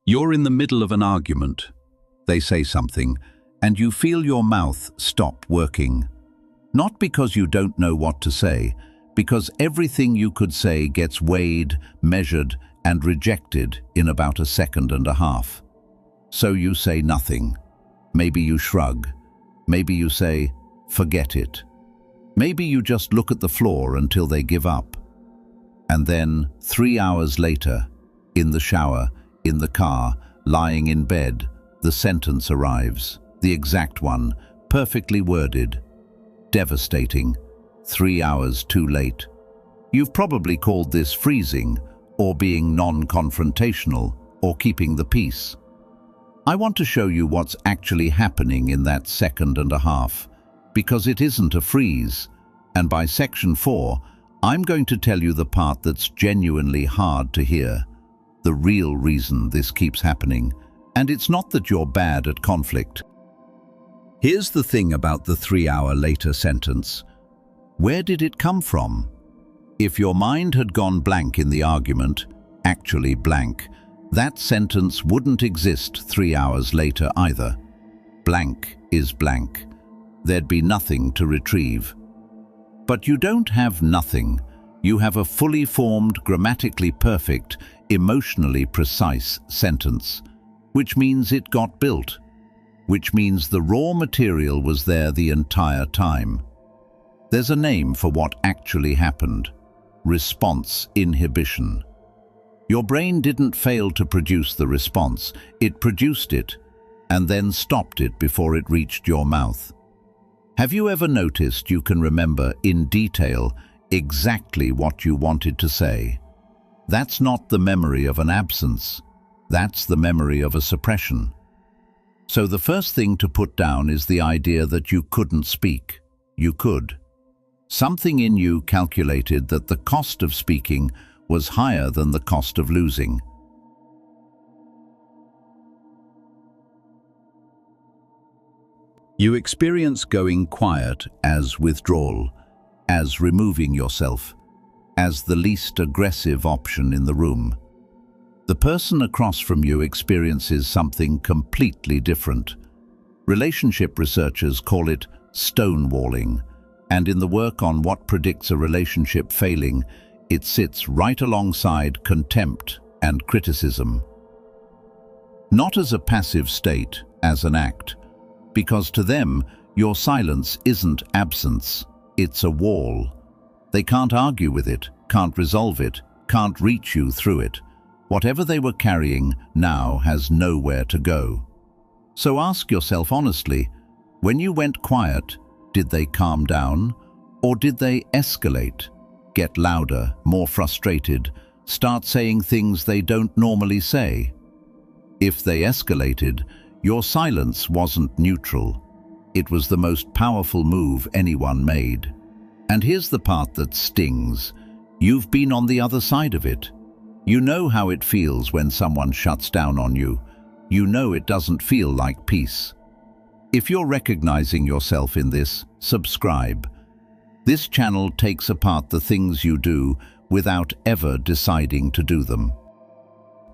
You're in the middle of an argument. They say something, and you feel your mouth stop working. Not because you don't know what to say, because everything you could say gets weighed, measured, and rejected in about a second and a half. So you say nothing. Maybe you shrug. Maybe you say, forget it. Maybe you just look at the floor until they give up. And then, 3 hours later, in the shower, in the car, lying in bed, the sentence arrives. The exact one, perfectly worded. Devastating. 3 hours too late. You've probably called this freezing, or being non-confrontational, or keeping the peace. I want to show you what's actually happening in that second and a half, because it isn't a freeze, and by section 4, I'm going to tell you the part that's genuinely hard to hear, the real reason this keeps happening, and it's not that you're bad at conflict. Here's the thing about the 3 hour later sentence. Where did it come from? If your mind had gone blank in the argument, actually blank, that sentence wouldn't exist 3 hours later either. Blank is blank. There'd be nothing to retrieve. But you don't have nothing. You have a fully formed, grammatically perfect, emotionally precise sentence, which means it got built, which means the raw material was there the entire time. There's a name for what actually happened. Response inhibition. Your brain didn't fail to produce the response, it produced it, and then stopped it before it reached your mouth. Have you ever noticed you can remember in detail exactly what you wanted to say? That's not the memory of an absence, that's the memory of a suppression. So the first thing to put down is the idea that you couldn't speak. You could. Something in you calculated that the cost of speaking was higher than the cost of losing. You experience going quiet as withdrawal, as removing yourself, as the least aggressive option in the room. The person across from you experiences something completely different. Relationship researchers call it stonewalling, and in the work on what predicts a relationship failing, it sits right alongside contempt and criticism. Not as a passive state, as an act, because to them, your silence isn't absence, it's a wall. They can't argue with it, can't resolve it, can't reach you through it. Whatever they were carrying now has nowhere to go. So ask yourself honestly, when you went quiet, did they calm down, or did they escalate, get louder, more frustrated, start saying things they don't normally say? If they escalated, your silence wasn't neutral. It was the most powerful move anyone made. And here's the part that stings. You've been on the other side of it. You know how it feels when someone shuts down on you. You know it doesn't feel like peace. If you're recognizing yourself in this, subscribe. This channel takes apart the things you do without ever deciding to do them.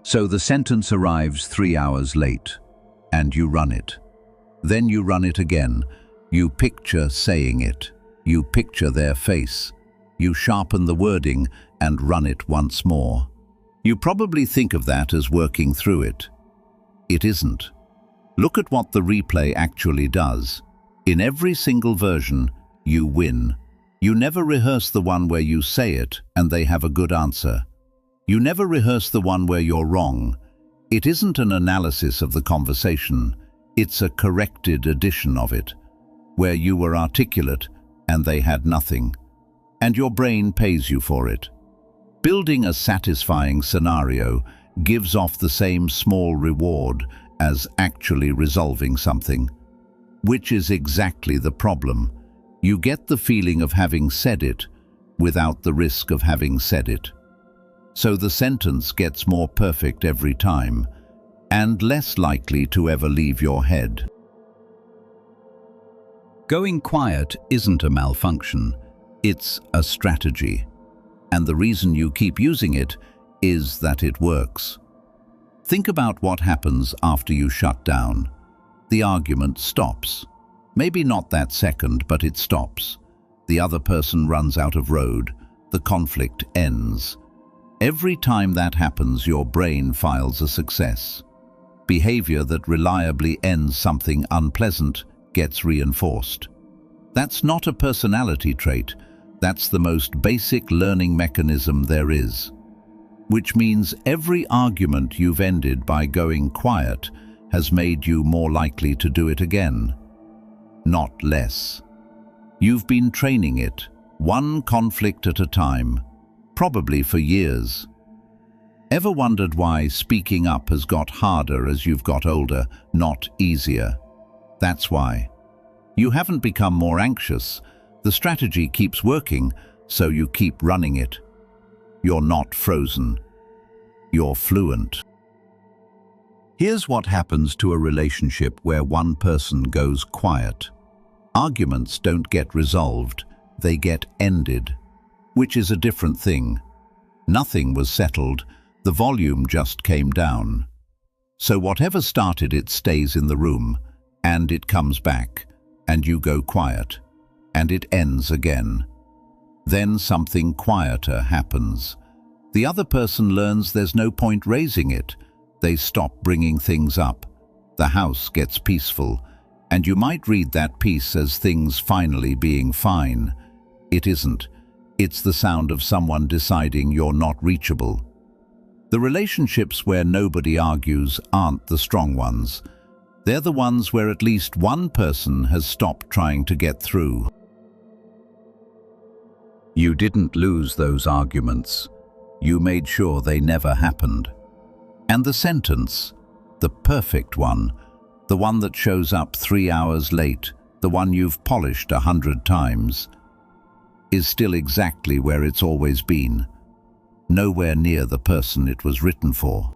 So the sentence arrives 3 hours late, and you run it. Then you run it again. You picture saying it. You picture their face. You sharpen the wording and run it once more. You probably think of that as working through it. It isn't. Look at what the replay actually does. In every single version, you win. You never rehearse the one where you say it and they have a good answer. You never rehearse the one where you're wrong. It isn't an analysis of the conversation. It's a corrected edition of it, where you were articulate and they had nothing. And your brain pays you for it. Building a satisfying scenario gives off the same small reward as actually resolving something, which is exactly the problem. You get the feeling of having said it without the risk of having said it. So the sentence gets more perfect every time and less likely to ever leave your head. Going quiet isn't a malfunction, it's a strategy. And the reason you keep using it is that it works. Think about what happens after you shut down. The argument stops. Maybe not that second, but it stops. The other person runs out of road. The conflict ends. Every time that happens, your brain files a success. Behavior that reliably ends something unpleasant gets reinforced. That's not a personality trait. That's the most basic learning mechanism there is. Which means every argument you've ended by going quiet has made you more likely to do it again, not less. You've been training it, one conflict at a time, probably for years. Ever wondered why speaking up has got harder as you've got older, not easier? That's why. You haven't become more anxious. The strategy keeps working, so you keep running it. You're not frozen. You're fluent. Here's what happens to a relationship where one person goes quiet. Arguments don't get resolved, they get ended, which is a different thing. Nothing was settled, the volume just came down. So whatever started it stays in the room, and it comes back, and you go quiet, and it ends again. Then something quieter happens. The other person learns there's no point raising it. They stop bringing things up. The house gets peaceful, and you might read that peace as things finally being fine. It isn't. It's the sound of someone deciding you're not reachable. The relationships where nobody argues aren't the strong ones. They're the ones where at least one person has stopped trying to get through. You didn't lose those arguments. You made sure they never happened. And the sentence, the perfect one, the one that shows up 3 hours late, the one you've polished 100 times, is still exactly where it's always been, nowhere near the person it was written for.